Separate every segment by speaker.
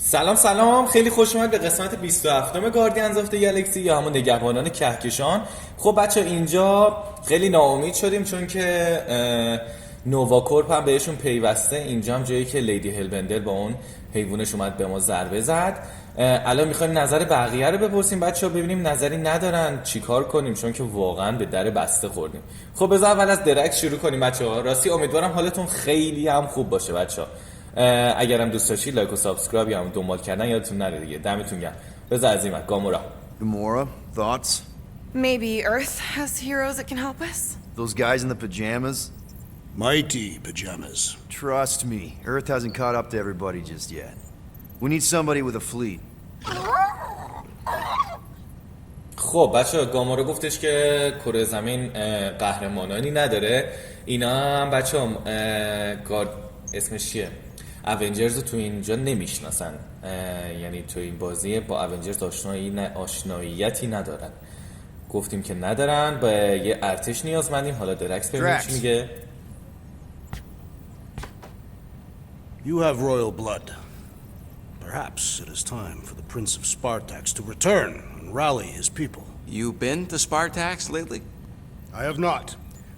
Speaker 1: سلام خیلی خوش اومد به قسمت 27 گاردینز آف گالاکسی یا همون نگهبانان کهکشان. خب بچه اینجا خیلی ناامید شدیم چون که نوواکورپ هم بهشون پیوسته. اینجا هم جایی که لیدی هلبندر با اون حیوانش اومد به ما ضربه زد. الان میخوایم نظر بقیه رو بپرسیم بچه ها، ببینیم نظری ندارن چیکار کنیم چون که واقعا به در بسته خوردیم. خب بذار اول از درک شروع کنیم بچه ها. راستی امیدوارم حالتون خیلی هم خوب باشه بچه ها. اگرم دوست داشتید لایک و سابسکرایب یا هم دنبال کردن یادتون نره دیگه. دمتون گرم. بذار از این وقت
Speaker 2: Gamora, thoughts?
Speaker 3: Maybe Earth has heroes that can help us?
Speaker 2: Those guys in the pajamas?
Speaker 4: Mighty pajamas.
Speaker 2: Trust me, Earth hasn't caught up to everybody just yet. We need somebody with a fleet.
Speaker 1: خب بچه گامورا گفتش که کره زمین قهرمانانی نداره. اینا هم بچه اسمش چیه؟ اونجرز تو اینجا نمیشناسن، یعنی تو این بازی با اونجرز آشناییتی ندارن. گفتیم که ندارن، با یه ارتش نیازمندیم. حالا درکس ببینیم چی میگه.
Speaker 4: You have royal blood. Perhaps it is time for the Prince of Spartax to return and rally his people.
Speaker 5: You been to Spartax lately?
Speaker 4: I have not,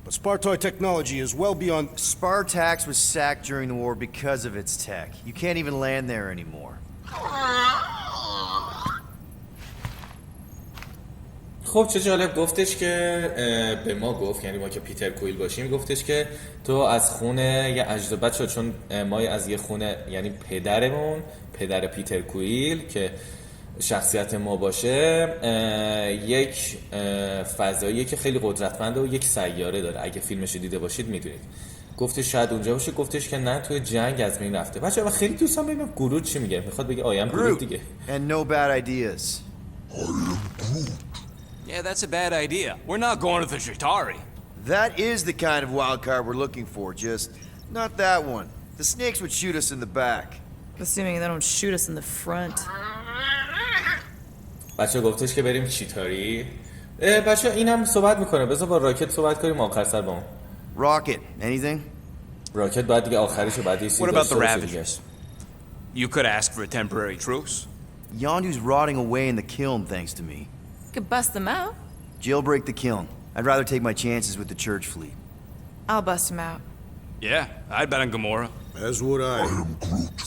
Speaker 4: but Spartoid technology is well beyond...
Speaker 2: Spartax was sacked during the war because of its tech. You can't even land there anymore.
Speaker 1: خب چه جالب. گفتش که به ما گفت، یعنی ما که پیتر کویل باشیم، گفتش که تو از خونه یه اجداد بچه، چون ما از یه خونه، یعنی پدر پیتر کویل که شخصیت ما باشه، یک فضایی که خیلی قدرتمنده و یک سیاره داره. اگه فیلمش دیده باشید میدونید. گفتش شاید اونجا باشه. گفتش که نه، توی جنگ از بین رفته. بچه من خیلی دوستم ببینم گروت چی میگه. میخواد بگه آیم گروت دیگه.
Speaker 2: And no bad ideas.
Speaker 5: Yeah, that's a bad idea. We're not going to the Chitauri.
Speaker 2: That is the kind of wild card we're looking for, just not that one. The snakes would shoot us in the back.
Speaker 3: Assuming they don't shoot us in the front.
Speaker 1: بچه گفتش که بریم چیتاری. بچه اینم صحبت میکنه. بذار با راکت صحبت کنیم آخر سر با اون.
Speaker 2: Rocket, anything?
Speaker 1: راکت بعد دیگه آخریشو بعد
Speaker 5: What about the Ravagers? You could ask for a temporary truce.
Speaker 2: Yondu's rotting away in the kiln thanks to me.
Speaker 3: Could bust them out.
Speaker 2: Jailbreak the kiln. I'd rather take my chances with the church fleet.
Speaker 3: I'll bust them out.
Speaker 5: Yeah, I'd bet on Gamora.
Speaker 4: As would I.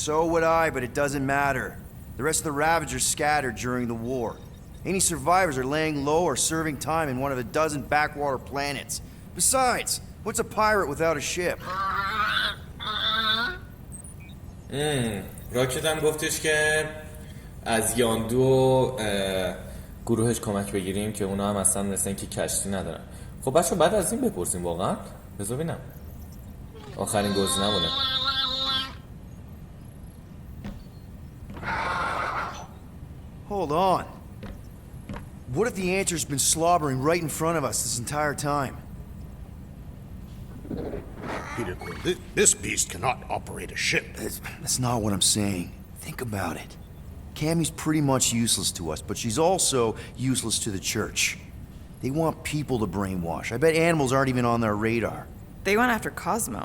Speaker 2: So would I, but it doesn't matter. The rest of the Ravagers scattered during the war. Any survivors are laying low or serving time in one of a dozen backwater planets. Besides, what's a pirate without a ship?
Speaker 1: راکت هم گفتش که از یاندو و گروهش کمک بگیریم که اونا هم اصلا مثل اینکه کشتی ندارن. خب بچه بعد از این بپرسیم واقعا. بذار ببینم آخرین گزینه‌مونه.
Speaker 2: Hold on. What if the answer's been slobbering right in front of us this entire time?
Speaker 4: Peter Quill, this beast cannot operate a ship.
Speaker 2: That's not what I'm saying. Think about it. Cammy's pretty much useless to us, but she's also useless to the church. They want people to brainwash. I bet animals aren't even on their radar.
Speaker 3: They went after Cosmo.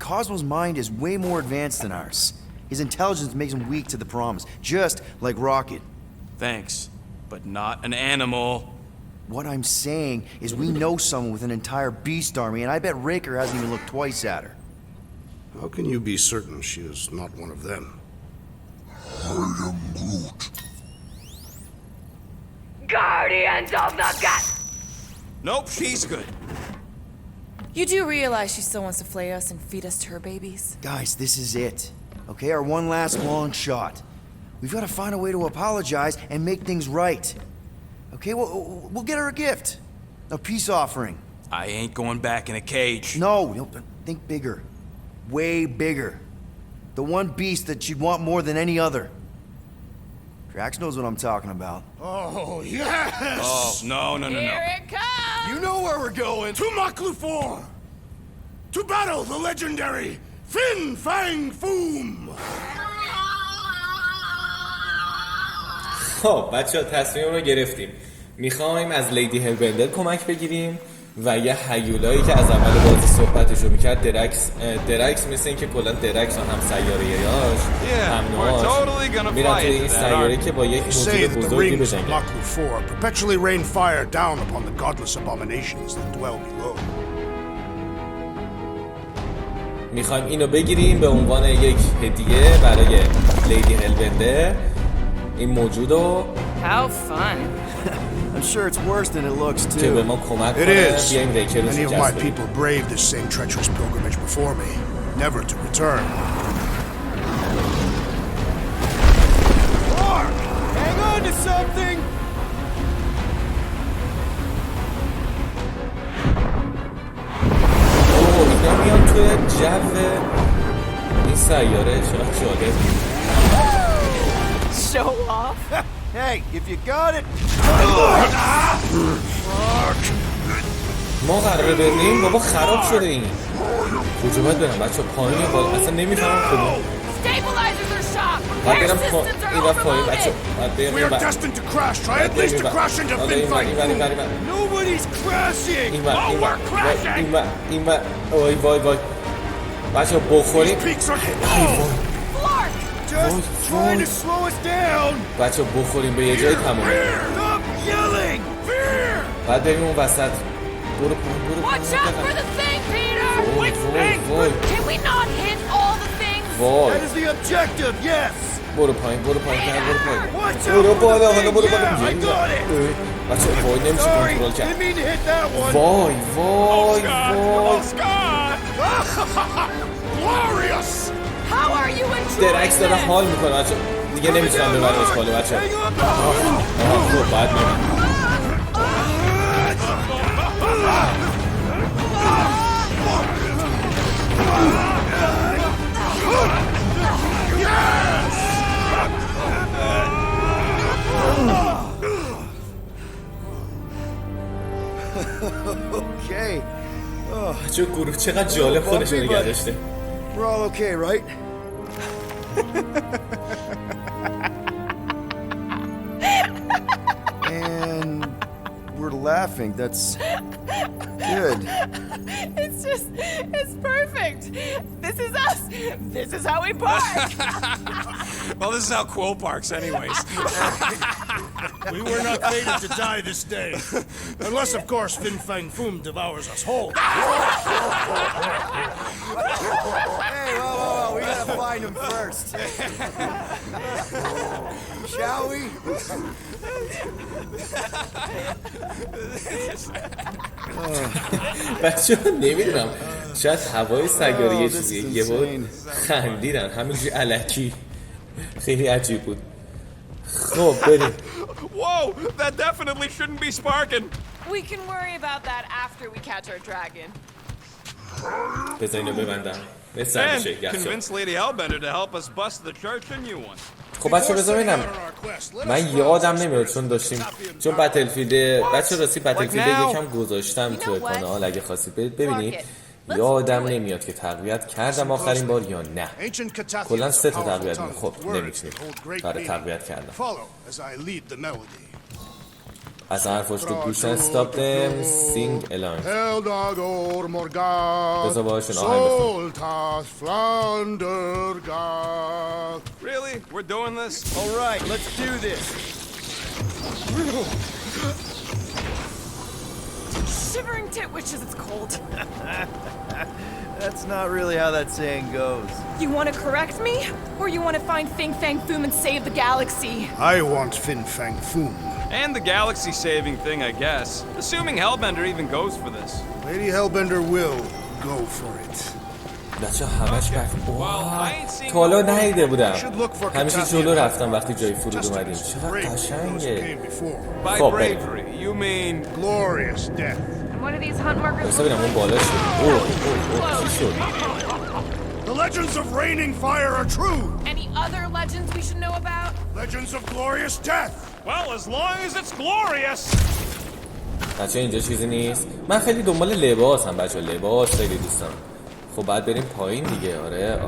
Speaker 2: Cosmo's mind is way more advanced than ours. His intelligence makes him weak to the promise, just like Rocket.
Speaker 5: Thanks, but not an animal.
Speaker 2: What I'm saying is we know someone with an entire beast army, and I bet Raker hasn't even looked twice at her.
Speaker 4: How can you be certain she is not one of them?
Speaker 6: I am Groot.
Speaker 7: Guardians of the Gut!
Speaker 5: Nope, she's good.
Speaker 3: You do realize she still wants to flay us and feed us to her babies?
Speaker 2: Guys, this is it. Okay, our one last long shot. We've got to find a way to apologize and make things right. Okay, we'll get her a gift. A peace offering.
Speaker 5: I ain't going back in a cage.
Speaker 2: No, think bigger. Way bigger. The one beast that she'd want more than any other. Drax knows what I'm talking about.
Speaker 4: Oh, yes!
Speaker 5: Oh, no.
Speaker 3: Here it comes!
Speaker 4: You know where we're going. To Maklufor! To battle the legendary Fin Fang Foom!
Speaker 1: خب بچه ها تصمیم رو گرفتیم. میخوایم از لیدی هلبندر کمک بگیریم و یه هیولایی که از اول بازی صحبتشو میکرد درکس مثل این که کلا درکس و هم سیاره یاش هم نواش
Speaker 5: gonna
Speaker 1: میرن
Speaker 5: fly
Speaker 1: توی این
Speaker 5: into that,
Speaker 1: سیاره
Speaker 5: aren't
Speaker 1: که با یک
Speaker 4: They say
Speaker 1: موجود
Speaker 4: that the
Speaker 1: بزرگی
Speaker 4: rings of
Speaker 1: بجنگن.
Speaker 4: Locklear 4 perpetually rain fire down upon the godless abominations that dwell below.
Speaker 1: میخوایم اینو بگیریم به عنوان یک هدیه برای لیدی هلبندر این موجودو
Speaker 3: How fun.
Speaker 2: I'm sure it's worse than it looks
Speaker 1: که به
Speaker 2: too.
Speaker 1: ما کمک
Speaker 4: It
Speaker 1: کنه
Speaker 4: is.
Speaker 1: بیایم ریکر رو
Speaker 4: Many of my
Speaker 1: شکست بدیم.
Speaker 4: people braved this same treacherous pilgrimage before me, never to return.
Speaker 2: Hang on to something!
Speaker 1: اوه اینا میان توی جو این سیاره چقدر جالب.
Speaker 3: Show off.
Speaker 2: Hey, if you got it!
Speaker 1: ما قراره بریم بابا خراب شده این. کجا باید برم بچه پایین یا بالا اصلا نمیفهمم کدوم.
Speaker 3: Stabilizers are shot.
Speaker 1: باید
Speaker 3: Repair
Speaker 1: برم
Speaker 3: systems are
Speaker 1: این وقت پایین بچه
Speaker 3: overloaded.
Speaker 1: باید بریم
Speaker 4: We
Speaker 1: این
Speaker 4: are
Speaker 1: وقت.
Speaker 4: destined to crash. Try at least to crash into Finfight.
Speaker 2: Nobody's crashing!
Speaker 1: این وقت این وقت وای وای وای بچه بخوریم
Speaker 4: Peaks are
Speaker 3: Flark.
Speaker 2: Just trying to slow us down!
Speaker 1: بچه بخوریم به یه جای تمومه.
Speaker 2: Stop yelling! Fear!
Speaker 1: بعد بریم اون وسط. برو پایین برو
Speaker 3: Watch out for the thing, Peter.
Speaker 1: وای وای وای
Speaker 3: Can we not hit all the things?
Speaker 1: وای
Speaker 2: That is the objective, yes!
Speaker 1: برو پایین برو پایین برو پایین
Speaker 2: Watch out
Speaker 1: برو
Speaker 2: for
Speaker 1: بالا
Speaker 2: the
Speaker 1: حالا
Speaker 2: thing!
Speaker 1: برو
Speaker 2: Yeah,
Speaker 1: بالا
Speaker 2: I got it!
Speaker 1: بچه وای نمیشه
Speaker 2: Sorry,
Speaker 1: کنترل
Speaker 2: didn't
Speaker 1: کرد.
Speaker 2: mean to hit that one!
Speaker 1: وای وای وای
Speaker 4: glorious.
Speaker 3: How are you enjoying
Speaker 1: درکس داره
Speaker 3: this?
Speaker 1: حال میکنه بچه دیگه نمیتونم ببرمش بالا بچه. خب بعد میرم.
Speaker 2: Okay,
Speaker 1: بچه گروه چقدر جالب خودش رو نگه داشته.
Speaker 2: we're all okay, right? And we're laughing, that's good.
Speaker 3: It's perfect. This is us. This is how we park.
Speaker 5: Well, this is how Quill parks anyways.
Speaker 4: We were not fated to die this day. Unless, of course, Fin Fang Foom devours us whole.
Speaker 2: Hey, whoa, we gotta find him first. Shall we?
Speaker 1: بچه ها نمیدونم شاید هوای سیاره یه
Speaker 2: Oh, this
Speaker 1: چیزیه
Speaker 2: is
Speaker 1: یه بار
Speaker 2: insane.
Speaker 1: خندیدن همینجوری علکی خیلی عجیب بود. خب بریم.
Speaker 5: Whoa, that definitely shouldn't be sparking.
Speaker 3: We can worry about that after we catch our dragon.
Speaker 1: بذار اینو ببندم بسر
Speaker 5: And
Speaker 1: بشه یخشا.
Speaker 5: convince Lady Hellbender to help us bust the church a new one.
Speaker 1: خب بچه بذار ببینم من یادم نمیاد چون بتلفیلد بچه راستی بتلفیلد یکم گذاشتم تو کانال اگه خواستید ببینید یادم نمیاد که تقویت کردم آخرین بار یا نه. کلا 3 تا تقویت خب نمیتونید. آره تقویت کردم. از حرفاش تو گوشن stop them sing along. بذار باشون آهنگ بخونم.
Speaker 5: Really? We're doing this?
Speaker 2: All right, let's do this.
Speaker 3: Shivering tit wishes it's cold.
Speaker 2: That's not really how that saying goes.
Speaker 3: You want to correct me? Or you want to find Fing Fang Foom and save the galaxy?
Speaker 4: I want Fin Fang Foom.
Speaker 5: And the galaxy-saving thing, I guess. Assuming Hellbender even goes for this.
Speaker 4: Lady Hellbender will go for it.
Speaker 1: بچه همش بک تا حالا ندیده بودم همیشه جلو رفتم وقتی جای فرود اومدیم چقدر قشنگه.
Speaker 5: By
Speaker 1: خب بریم
Speaker 5: bravery, you mean...
Speaker 4: Glorious death.
Speaker 3: And what do these hunt markers
Speaker 1: بسا ببینم اون بالا شد. اوه چی شد؟
Speaker 4: The legends of raining fire are true.
Speaker 3: Any other legends we should know about?
Speaker 4: Legends of glorious death.
Speaker 5: Well, as long as it's glorious!
Speaker 1: بچه اینجا چیزی نیست. من خیلی دنبال لباسم بچه لباس خیلی دوستم. خب بعد بریم پایین دیگه. آره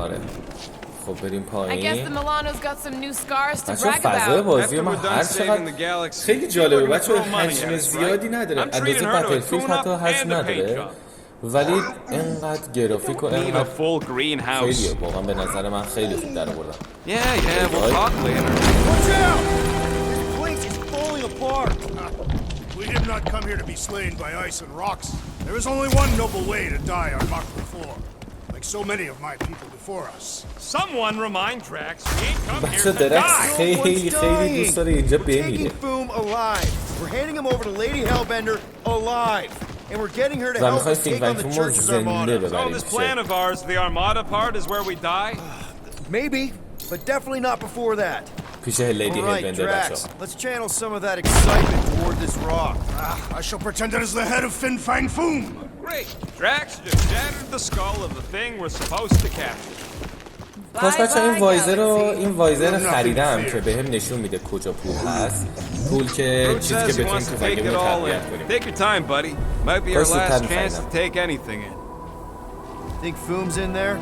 Speaker 1: خب بریم
Speaker 3: I guess
Speaker 1: پایین.
Speaker 3: the Milano's got some new scars to
Speaker 1: بچه
Speaker 3: brag
Speaker 1: فضای
Speaker 3: about.
Speaker 1: بازی ما هر چقدر خیلی جالبه بچه حجم زیادی نداره. اندازه بتلفیلد حتی حجم نداره ولی اینقدر گرافیک و
Speaker 5: Need a
Speaker 1: اینقدر
Speaker 5: full greenhouse.
Speaker 1: خیلیه واقعا به نظر من خیلی خوب در آوردن.
Speaker 5: Yeah, we'll talk later.
Speaker 2: Watch out! This place is falling apart.
Speaker 8: We did not come here to be slain by ice and rocks. There is only one noble way to die on marked floor, like so many of my people before us.
Speaker 5: Someone remind Drax we ain't come here
Speaker 1: بچه
Speaker 5: to
Speaker 1: درکس
Speaker 5: die.
Speaker 1: خیلی دوست داره اینجا
Speaker 2: We're
Speaker 1: بمیره.
Speaker 2: taking Foom alive. We're handing him over to Lady Hellbender alive. And we're getting her to
Speaker 1: و
Speaker 2: help
Speaker 1: میخوای
Speaker 2: us take
Speaker 1: فیلم
Speaker 2: on the
Speaker 1: فیلم رو
Speaker 2: Church's
Speaker 1: زنده
Speaker 2: Armada.
Speaker 5: So
Speaker 1: ببریم
Speaker 5: this plan of ours, the Armada part, is where we die?
Speaker 2: Maybe, but definitely not before that.
Speaker 1: پیش لیدی
Speaker 2: All right,
Speaker 1: هلبنده بچه
Speaker 2: Drax, let's channel some of that excitement toward this rock.
Speaker 8: I shall pretend it is the head of Fin Fang Foom.
Speaker 5: Great. Drax just shattered the skull of the thing we're supposed to capture.
Speaker 1: کاش بچه این وایزر رو
Speaker 8: Nothing
Speaker 1: خریدم
Speaker 8: fear.
Speaker 1: که بهم نشون میده کجا پول هست. پول که
Speaker 5: Fruit
Speaker 1: چیزی
Speaker 5: says
Speaker 1: که
Speaker 5: he
Speaker 1: بتونیم
Speaker 5: wants to take
Speaker 1: تفنگمون
Speaker 5: it
Speaker 1: رو
Speaker 5: all
Speaker 1: تقویت
Speaker 5: in.
Speaker 1: کنیم.
Speaker 5: Take your time, buddy. Might be our
Speaker 1: First
Speaker 5: last
Speaker 1: attempt,
Speaker 5: chance to
Speaker 1: Adam.
Speaker 5: take anything in.
Speaker 2: Think Foom's in there?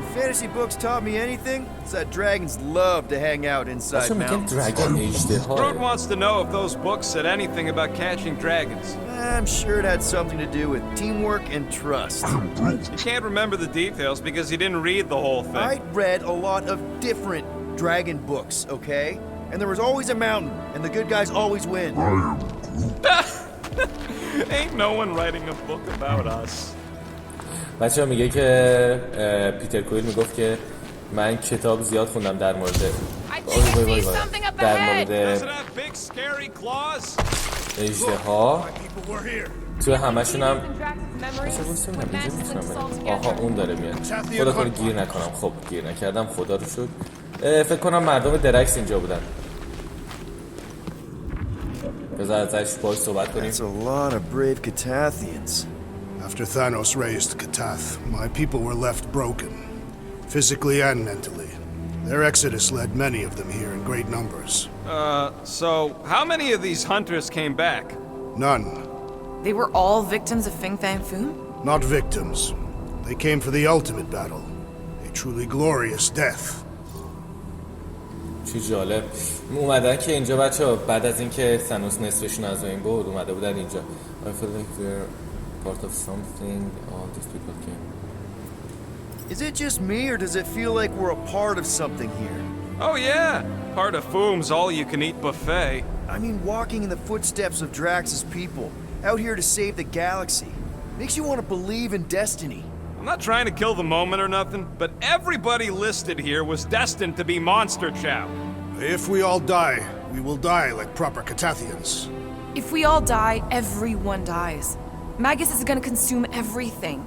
Speaker 2: If fantasy books taught me anything, it's that dragons love to hang out inside
Speaker 1: بچه میگن
Speaker 2: mountains.
Speaker 1: درگن
Speaker 5: Fruit
Speaker 1: اجدهاه.
Speaker 5: wants to know if those books said anything about catching dragons.
Speaker 2: I'm sure it had something to do with teamwork and trust.
Speaker 5: You can't remember the details because you didn't read the whole thing.
Speaker 2: I read a lot of different dragon books, okay? And there was always a mountain, and the good guys always win.
Speaker 5: Ain't no one writing a book about us.
Speaker 1: بچه میگه که پیتر کویل میگفت که من کتاب زیاد خوندم در مورد
Speaker 3: I think I see something up
Speaker 1: در
Speaker 3: ahead.
Speaker 1: مورد
Speaker 5: Does it have big scary claws?
Speaker 1: اژدها.
Speaker 8: People were here.
Speaker 1: توی همشون هم
Speaker 3: Drax's memories,
Speaker 1: بچه بایستیم
Speaker 3: what
Speaker 1: اینجا
Speaker 3: masks
Speaker 1: میتونم
Speaker 3: themselves
Speaker 1: برم. آها
Speaker 3: together.
Speaker 1: اون داره میاد. خدا کنه گیر نکنم. خب گیر نکردم خدا رو شکر. فکر کنم مردم درکس اینجا بودن. بذار ازش باهاش صحبت کنیم.
Speaker 2: That's a lot of brave Catathians.
Speaker 8: After Thanos raised Katath, my people were left broken, physically and mentally. Their exodus led many of them here in great numbers.
Speaker 5: So how many of these hunters came back?
Speaker 8: None.
Speaker 3: They were all victims of Fin Fang Foom?
Speaker 8: Not victims. They came for the ultimate battle. A truly glorious death.
Speaker 1: چی جالب. اومدن که اینجا بچه بعد از اینکه سانوس نصفشون از این بود اومده بودن اینجا. I feel like we're part of something. All these people came.
Speaker 2: Is it just me, or does it feel like we're a part of something here?
Speaker 5: Oh yeah, part of Foom's all-you-can-eat buffet.
Speaker 2: I mean, walking in the footsteps of Drax's people, out here to save the galaxy, makes you want to believe in destiny.
Speaker 5: I'm not trying to kill the moment or nothing, but everybody listed here was destined to be monster chow.
Speaker 8: If we all die, we will die like proper Catathians.
Speaker 3: If we all die, everyone dies. Magus is gonna consume everything.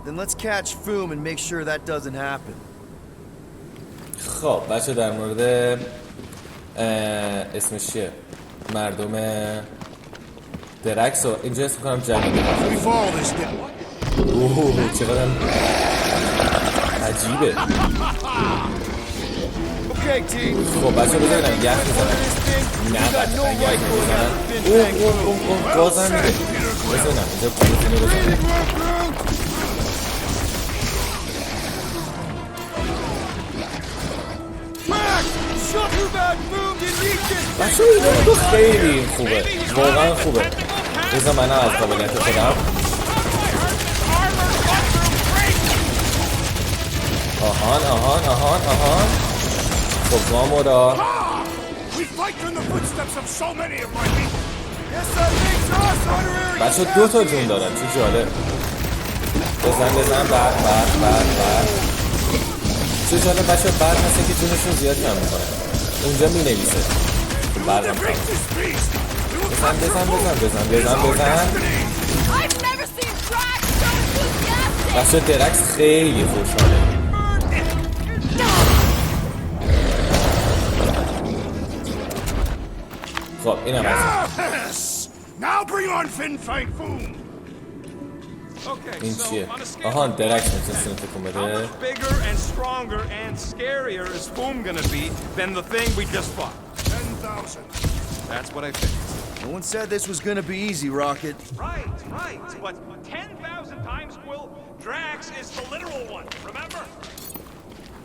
Speaker 2: Then let's catch Foom and make sure that doesn't happen.
Speaker 1: خب بچه در مورد اسمش چیه؟ مردم درکس رو اینجا اسم کنم جدید.
Speaker 8: We follow this dead.
Speaker 1: اوه چقدر عجیبه.
Speaker 2: Okay, team.
Speaker 1: خب بچه بزنم یخ میزنم. نه قطعا یخ میزنم. اوه گازم میده. بزنم اینجا بزنم بزنم. بچه این تو خیلی خوبه. واقعا خوبه. بزن منم از قابلیت خودم. آهان خب گامورا
Speaker 8: We fight in the footsteps of so many of my people.
Speaker 1: بچه دو تا جون دارن چه جالب. بزن بعد چه جالب بچه بعد مثل که جونشون زیاد کم میکنن اونجا می نویسه برقم کم بزن
Speaker 3: I've never seen Drax so enthusiastic!
Speaker 1: بچه درکس خیلی خوشحاله. خب اینم
Speaker 8: Yes! Now bring on Fin Fang Foom.
Speaker 5: Okay,
Speaker 1: این
Speaker 5: so
Speaker 1: چیه؟
Speaker 5: on a scale
Speaker 1: آهان
Speaker 5: of
Speaker 1: درکس میتونستیم تکون
Speaker 5: how
Speaker 1: بده.
Speaker 5: much bigger and stronger and scarier is Foom gonna be than the thing we just fought?
Speaker 8: 10,000.
Speaker 5: That's what I figured.
Speaker 2: No one said this was gonna be easy, Rocket.
Speaker 5: Right. But 10,000 times, Quill, Drax is the literal one, remember?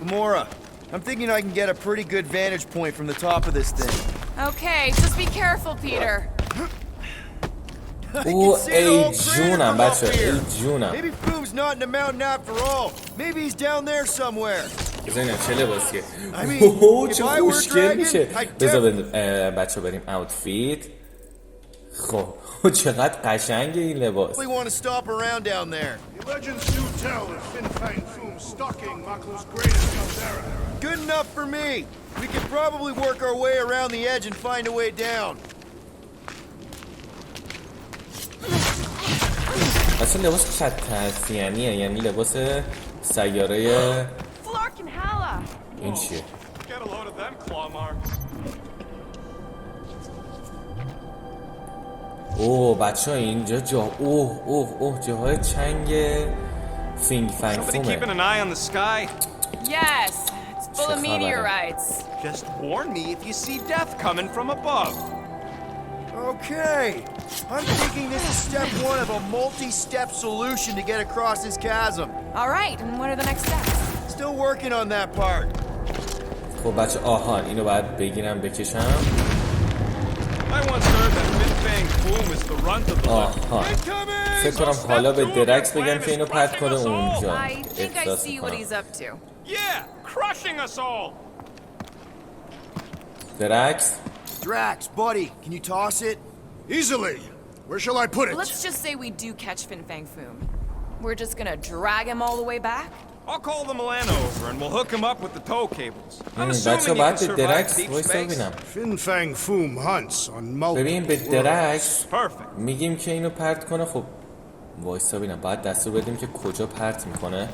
Speaker 2: Gamora, I'm thinking I can get a pretty good vantage point from the top of this thing.
Speaker 3: Okay, just be careful, Peter.
Speaker 1: او ای جونم بچه، ای جونم.
Speaker 2: Maybe Foom's not in the mountain after all. Maybe he's down there somewhere.
Speaker 1: بزنیم چه لباسیه؟
Speaker 2: I mean,
Speaker 1: اوه
Speaker 2: if
Speaker 1: چه
Speaker 2: I were a
Speaker 1: خوشگل
Speaker 2: dragon,
Speaker 1: میشه.
Speaker 2: I'd
Speaker 1: بذار بچه بریم اوتفیت. خب چقدر قشنگه این لباس.
Speaker 2: definitely want to stop around down there.
Speaker 8: The legends do tell of Fin Fang Foom stalking Maklu's greatest caldera.
Speaker 2: Good enough for me. We could probably work our way around the edge and find a way down.
Speaker 1: اصلا لباس خط ترسیانیه، یعنی لباس سیاره. این چیه؟
Speaker 5: Get a load of them claw marks.
Speaker 1: اوه بچه ها اینجا اوه جاهای چنگ فینگ فنگ
Speaker 5: Somebody
Speaker 1: فومه.
Speaker 5: keeping an eye on the sky?
Speaker 3: Yes, it's full of meteorites.
Speaker 5: Just warn me if you see death coming from above.
Speaker 2: Okay. I'm thinking this is step one of a multi-step solution to get across this chasm.
Speaker 3: All right, and what are the next steps?
Speaker 2: Still working on that part.
Speaker 1: خب بچه آهان اینو باید بگیرم بکشم.
Speaker 5: I once heard that Fin Fang Foom is the runt of the
Speaker 1: آهان
Speaker 2: Incoming!
Speaker 1: فکر کنم حالا به درکس بگم که اینو پرت کنه اونجا.
Speaker 3: I think I
Speaker 1: احساس
Speaker 3: see what
Speaker 1: میکنم.
Speaker 3: he's up to.
Speaker 5: Yeah, crushing us all.
Speaker 1: درکس
Speaker 2: Drax, buddy, can you toss it?
Speaker 8: Easily. Where shall I put it?
Speaker 3: Let's just say we do catch Fin Fang Foom. We're just gonna drag him all the way back?
Speaker 5: I'll call the Milano over and we'll hook him up with the tow cables. I'm
Speaker 1: بچه
Speaker 5: assuming you can
Speaker 1: باید به
Speaker 5: survive
Speaker 1: درکس
Speaker 5: deep
Speaker 1: وایسا
Speaker 5: space.
Speaker 1: ببینم.
Speaker 8: Fin Fang Foom hunts on
Speaker 1: ببین به
Speaker 8: multiple
Speaker 1: درکس
Speaker 5: Perfect.
Speaker 1: میگیم که اینو پرت کنه. خب وایسا ببینم باید دستور بدیم که کجا پرت میکنه.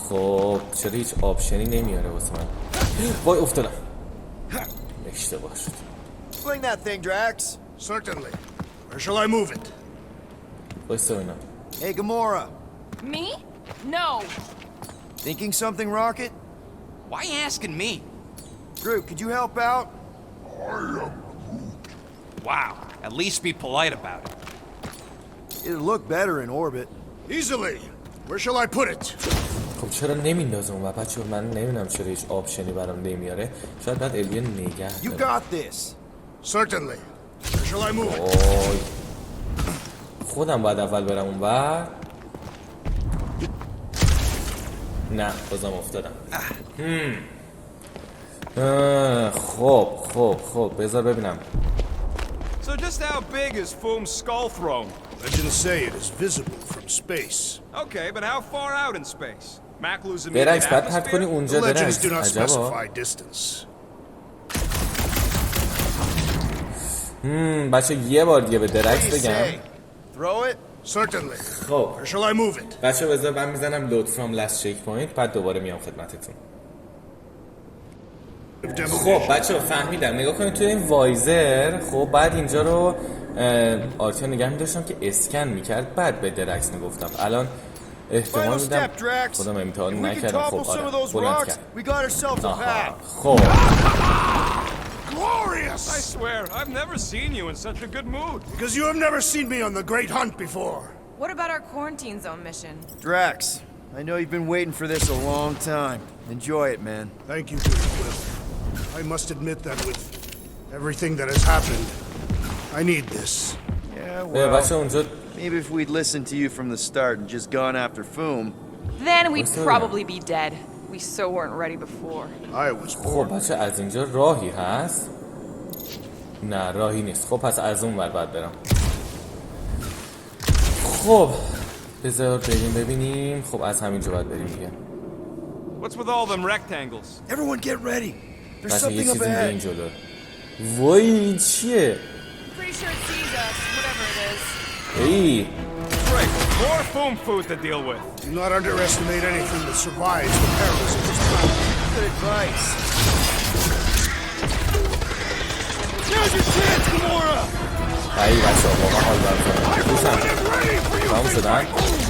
Speaker 1: خب چرا هیچ آپشنی نمیاره واسه من؟ وای افتادم. اشتباه شد.
Speaker 2: Swing that thing, Drax.
Speaker 8: Certainly. Where shall I move it?
Speaker 1: وایسا ببینم.
Speaker 2: Hey, Gamora.
Speaker 3: Me? No.
Speaker 2: Thinking something, Rocket?
Speaker 5: Why you asking me?
Speaker 2: Groot, could you help out?
Speaker 5: Wow, at least be polite about it.
Speaker 2: It'll look better in orbit.
Speaker 8: Easily. Where shall I put it?
Speaker 1: خب چرا نمیندازم و بچه من نمیدونم چرا هیچ آپشنی برام نمیاره. شاید بعد الیو نگه
Speaker 2: You
Speaker 1: داره.
Speaker 2: got this.
Speaker 8: Certainly. Where shall I move it?
Speaker 1: وای خودم باید اول برم اون بر. نه بازم افتادم. خب بذار ببینم.
Speaker 5: So just how big is Foom's skull throne?
Speaker 8: Legends say it is visible from space.
Speaker 5: Okay, but how far out in space? Maklu's immediate
Speaker 1: درکس بعد پرت کنی
Speaker 5: atmosphere?
Speaker 8: The
Speaker 1: اونجا
Speaker 8: legends
Speaker 1: درکس.
Speaker 8: do not
Speaker 1: عجبا.
Speaker 8: specify distance.
Speaker 1: بچه یه بار دیگه به
Speaker 2: What do
Speaker 1: درکس
Speaker 2: you
Speaker 1: بگم.
Speaker 2: say? Throw it?
Speaker 8: Certainly.
Speaker 1: خب
Speaker 8: Where shall I move it?
Speaker 1: بچه بذار من میزنم لود فرام لاست چک پوینت بعد دوباره میام خدمتتون. خب بچه فهمیدم. نگاه کنید توی این وایزر. خب بعد اینجا رو آرتیا نگه می‌داشتم که اسکن میکرد بعد به درکس میگفتم. الان احتمال
Speaker 2: Final
Speaker 1: میدم
Speaker 2: step, Drax.
Speaker 1: خودم امتحان
Speaker 2: If we can
Speaker 1: نکردم.
Speaker 2: topple
Speaker 1: خب
Speaker 2: some of
Speaker 1: آره
Speaker 2: those
Speaker 1: بلند
Speaker 2: rocks,
Speaker 1: کرد.
Speaker 2: we got ourselves a
Speaker 1: آها
Speaker 2: path.
Speaker 1: خب
Speaker 8: Glorious!
Speaker 5: I swear, I've never seen you in such a good mood.
Speaker 8: Because you have never seen me on the Great Hunt before.
Speaker 3: What about our quarantine zone mission?
Speaker 2: Drax, I know you've been waiting for this a long time. Enjoy it, man.
Speaker 8: Thank you, Will. I must admit that with everything that has happened, I need this.
Speaker 2: Yeah,
Speaker 1: بچه
Speaker 2: well,
Speaker 1: اونجا
Speaker 2: maybe if we'd listened to you from the start and just gone after Foom.
Speaker 3: Then we'd
Speaker 1: What's that?
Speaker 3: probably be dead. We so weren't ready before.
Speaker 8: I was
Speaker 1: خب
Speaker 8: born.
Speaker 1: بچه از اینجا راهی هست؟ نه راهی نیست. خب پس از اون ور باید برم. خب بذار بریم ببینیم. خب از همینجا باید بریم دیگه.
Speaker 5: What's with all them rectangles?
Speaker 2: Everyone get ready. There's
Speaker 1: بچه یه
Speaker 2: something up
Speaker 1: چیزی میگه این
Speaker 2: ahead.
Speaker 1: جلو. وای این چیه؟
Speaker 3: Pretty sure it sees us, whatever it is.
Speaker 1: ای
Speaker 5: Great, more Foom food to deal with.
Speaker 8: Do not underestimate anything that survives the perils of this planet.
Speaker 2: Good advice. Now's your chance, Gamora!
Speaker 1: ای بچه ها واقعا حال دارم. دوستان تمام شدن؟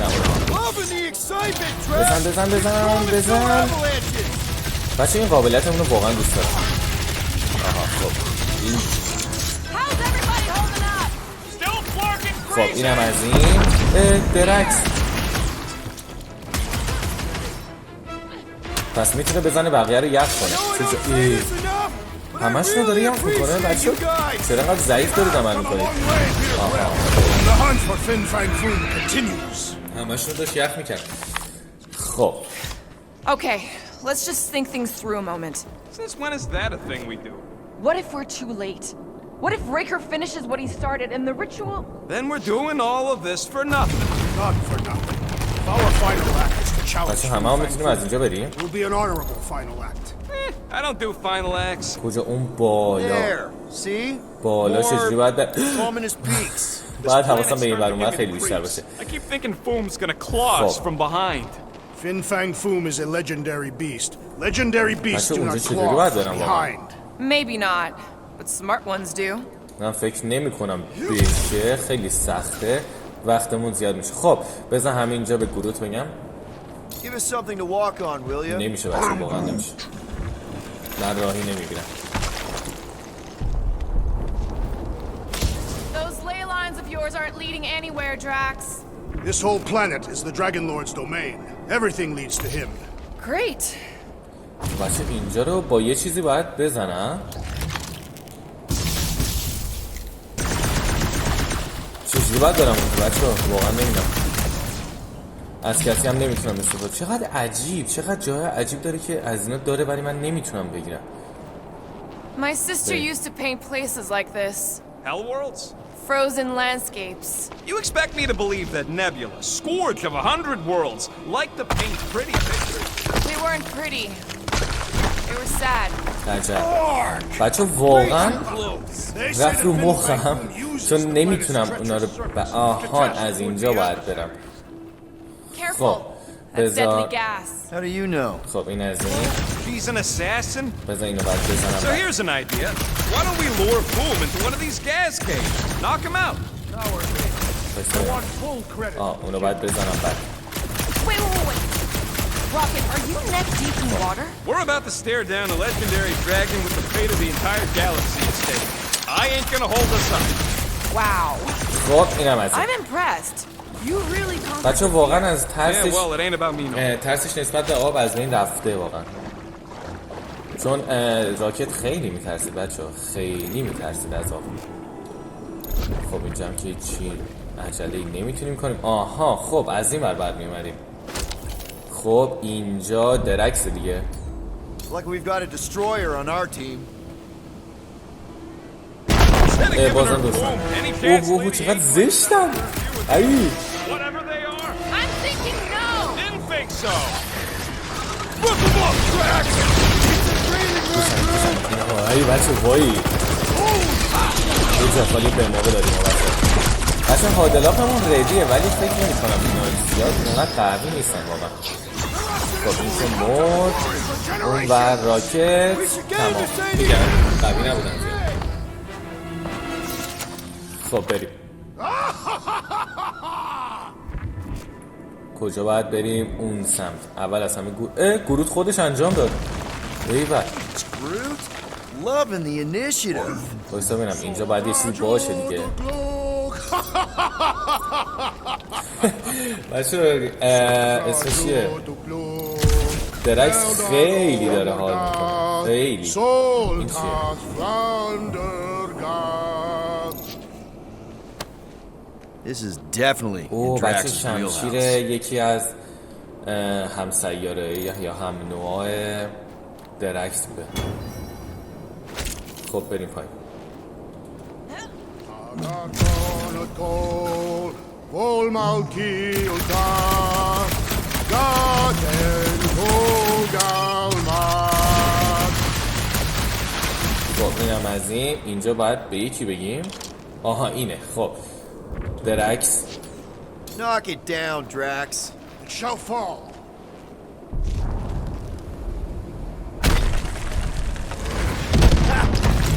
Speaker 1: نه
Speaker 2: Loving the excitement, Drax!
Speaker 1: بزن
Speaker 2: Avalanches!
Speaker 1: بچه این قابلیتمون رو واقعا دوست دارم. آها خب این
Speaker 3: How's everybody holding up?
Speaker 5: Still flirting
Speaker 1: خب
Speaker 5: crazy.
Speaker 1: اینم از این درکس. پس میتونه بزنه بقیه رو یخ کنه.
Speaker 2: No, I
Speaker 1: چه
Speaker 2: don't
Speaker 1: جا-
Speaker 2: say
Speaker 1: ای.
Speaker 2: this enough, but
Speaker 1: همش رو داره یخ میکنه بچه چرا اینقدر ضعیف دارید عمل میکنید
Speaker 8: The hunt for Fin Fang Foom continues.
Speaker 1: همش رو داشت یخ میکرد خب
Speaker 3: Okay, let's just think things through a moment.
Speaker 5: Since when is that a thing we do?
Speaker 3: What if we're too late? What if Raker finishes what he started and the ritual...
Speaker 5: Then we're doing all of this for nothing.
Speaker 8: Not for nothing. Our final act is to challenge
Speaker 1: بچه
Speaker 8: Fin
Speaker 1: همه هم
Speaker 8: Fang
Speaker 1: میتونیم از اینجا بریم
Speaker 8: Foom. Will be an honorable final act.
Speaker 5: I don't do final acts.
Speaker 1: کجا اون بالا
Speaker 2: There. See?
Speaker 1: بالا چجوری باید
Speaker 2: Luminous peaks.
Speaker 1: باید حواسم به این بر اومد خیلی بیشتر باشه
Speaker 5: I keep thinking Foom's gonna claw us
Speaker 1: خب.
Speaker 5: from behind.
Speaker 8: Fin Fang Foom is a legendary beast. Legendary beasts
Speaker 1: بچه
Speaker 8: do
Speaker 1: اونجا
Speaker 8: not
Speaker 1: چجوری
Speaker 8: claw
Speaker 1: باید
Speaker 8: from
Speaker 1: برم واقعا
Speaker 8: behind.
Speaker 3: Maybe not, but smart ones do.
Speaker 1: من فکر نمی کنم بشه خیلی سخته وقتمون زیاد میشه خب بذار همینجا به گروت بگم
Speaker 2: Give us something to walk on, will you?
Speaker 1: نمیشه بچه واقعا نمیشه من راهی نمیگیرم
Speaker 3: Those ley lines of yours aren't leading anywhere, Drax.
Speaker 8: This whole planet is the Dragon Lord's domain. Everything leads to him.
Speaker 3: Great.
Speaker 1: بچه اینجا رو با یه چیزی باید بزنم چجوری باید برم اونجا بچه واقعا نمیدونم از کسی هم نمیتونم استفاده چقدر عجیب چقدر جای عجیب داره که از اینا داره ولی من نمیتونم بگیرم
Speaker 3: My sister used to paint places like this.
Speaker 5: Hell worlds?
Speaker 3: Frozen landscapes.
Speaker 5: You expect me to believe that Nebula, scourge of 100 worlds, like to paint pretty pictures?
Speaker 3: They weren't pretty. They were sad.
Speaker 1: عجب بچه واقعا رفت رو مخم چون نمیتونم اونا رو آهان از اینجا باید برم
Speaker 3: Careful.
Speaker 1: خب
Speaker 3: That's deadly
Speaker 1: بذار
Speaker 3: gas.
Speaker 2: How do you know?
Speaker 1: خب این از این
Speaker 5: He's an assassin?
Speaker 1: بذار اینو باید
Speaker 5: So
Speaker 1: بزنم
Speaker 5: here's an idea. Why don't we lure Foom into one of these gas cages? Knock him out.
Speaker 1: بذار.
Speaker 8: Full credit.
Speaker 1: اونو باید بزنم بعد
Speaker 3: Wait. Rocket, are you neck deep in water?
Speaker 5: We're about to stare down a legendary dragon with the fate of the entire galaxy at stake. I ain't gonna hold us up.
Speaker 3: Wow.
Speaker 1: خب اینم از این
Speaker 3: I'm impressed. You really conquered.
Speaker 1: بچه واقعا از
Speaker 5: Yeah,
Speaker 1: ترسش
Speaker 5: well, it ain't about me no.
Speaker 1: ترسش نسبت به آب از بین رفته واقعا چون راکت خیلی میترسید بچه خیلی میترسید از آب خب اینجا هم که چی عجله‌ای نمیتونیم کنیم آها خب از این بر میومدیم خب اینجا درکس دیگه
Speaker 2: Like we've got a destroyer on our team.
Speaker 1: بازم دوستان اوه چقدر زشتن ای
Speaker 5: Whatever they are,
Speaker 3: I'm thinking no.
Speaker 5: didn't think so.
Speaker 1: ای بچه وای یه جفالی به موقع داریم بچه هادلاق همون ردیه ولی فکر نمی کنم اینا زیاد اونقدر قوی نیستن واقعا خب این که مرد اون بر راکت تمام دیگر قوی نبودن زیاد خب بریم کجا باید بریم اون سمت اول از همه گروت خودش انجام داد ایوه
Speaker 2: Groot? Loving the initiative.
Speaker 1: بایستا ببینم اینجا باید یه چیزی باشه دیگه بچه اسمش چیه درکس خیلی داره حال میکنه خیلی این چیه
Speaker 2: This is definitely in
Speaker 1: بچه
Speaker 2: Drax's
Speaker 1: شمشیر
Speaker 2: wheelhouse.
Speaker 1: یکی از هم سیاره یا هم نوع درکس بوده خب بریم پایین خب اینم از این اینجا باید به یکی بگیم آها اینه خب درکس
Speaker 2: Knock it down, Drax.
Speaker 8: It shall fall.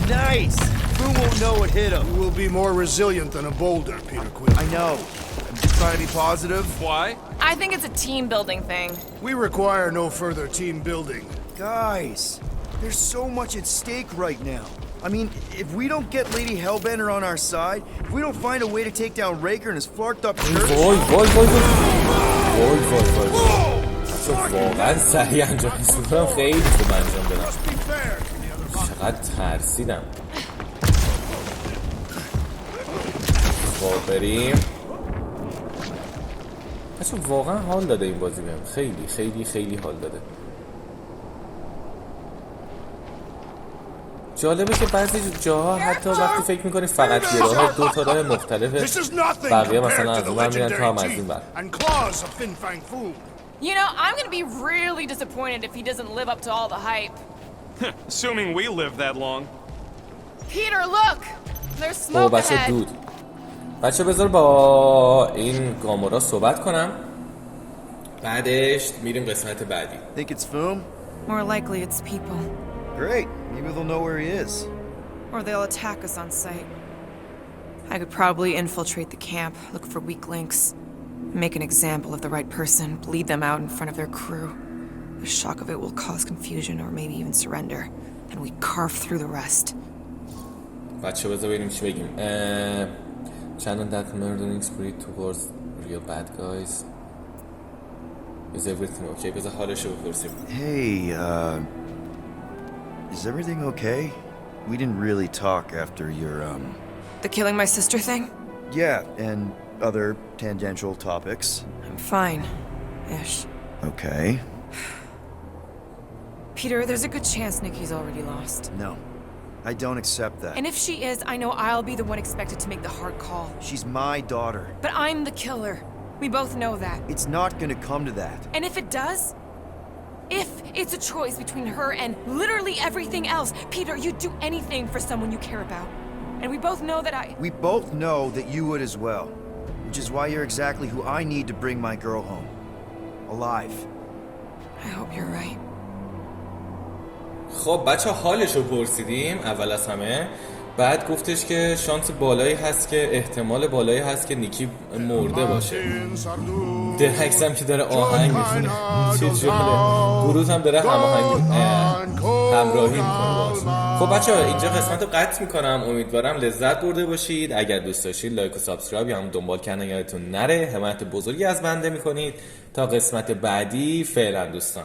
Speaker 2: Nice! Who won't know what hit him?
Speaker 8: You will be more resilient than a boulder, Peter Quill.
Speaker 2: I know. I'm just trying to be positive.
Speaker 5: Why?
Speaker 3: I think it's a team building thing.
Speaker 8: We require no further team building.
Speaker 2: Guys, there's so much at stake right now. I mean, if we don't get Lady Hellbender on our side, if we don't find a way to take down Raker and his flarked up church...
Speaker 1: وای وای وای وای وای وای واقعا سریع انجام میسونم خیلی خوب انجام بدم چقدر ترسیدم. خب بریم. بچه واقعا حال داده این بازی بهم. خیلی خیلی خیلی حال داده. جالبه که بعضی جاها حتی وقتی فکر میکنی فقط یه راه، دو تا راه مختلفه، بقیه مثلا از اون میرن تا هم از این بر.
Speaker 3: You know, I'm gonna be really disappointed if he doesn't live up to all the hype.
Speaker 5: Assuming we live that long.
Speaker 3: Peter, look! There's
Speaker 1: او
Speaker 3: smoke
Speaker 1: بچه
Speaker 3: ahead.
Speaker 1: دود. بچه بذار با این گامورا صحبت کنم، بعدش میریم قسمت بعدی.
Speaker 2: Think it's Foom?
Speaker 3: More likely it's people.
Speaker 2: Great. Maybe they'll know where he is.
Speaker 3: Or they'll attack us on sight. I could probably infiltrate the camp, look for weak links, make an example of the right person, bleed them out in front of their crew. The shock of it will cause confusion or maybe even surrender, and we carve through the rest.
Speaker 1: بچه بذار ببینیم چی بگیم. Channel that murdering spirit towards real bad guys. Is everything okay? بذار حالشو بپرسیم.
Speaker 2: Hey, is everything okay? We didn't really talk after your,
Speaker 3: The killing my sister thing?
Speaker 2: Yeah, and other tangential topics.
Speaker 3: I'm fine. Ish.
Speaker 2: Okay.
Speaker 3: Peter, there's a good chance Nikki's already lost.
Speaker 2: No, I don't accept that.
Speaker 3: And if she is, I know I'll be the one expected to make the hard call.
Speaker 2: She's my daughter.
Speaker 3: But I'm the killer. We both know that.
Speaker 2: It's not gonna come to that.
Speaker 3: And if it does, if it's a choice between her and literally everything else, Peter, you'd do anything for someone you care about. And we both know that
Speaker 2: We both know that you would as well. Which is why you're exactly who I need to bring my girl home. Alive.
Speaker 3: I hope you're right.
Speaker 1: خب بچه حالشو پرسیدیم اول از همه، بعد گفتش که شانس بالایی هست که احتمال بالایی هست که نیکی مرده باشه. درکس هم که داره آهنگ میخونه. چه جمله. گروز هم داره همراهی میکنه باش. خب بچه اینجا قسمت رو قطع میکنم. امیدوارم لذت برده باشید. اگر دوست داشتید لایک و سابسکرایب یا هم دنبال کردن یادتون نره. حمایت بزرگی از بنده میکنید. تا قسمت بعدی، فعلا دوستان.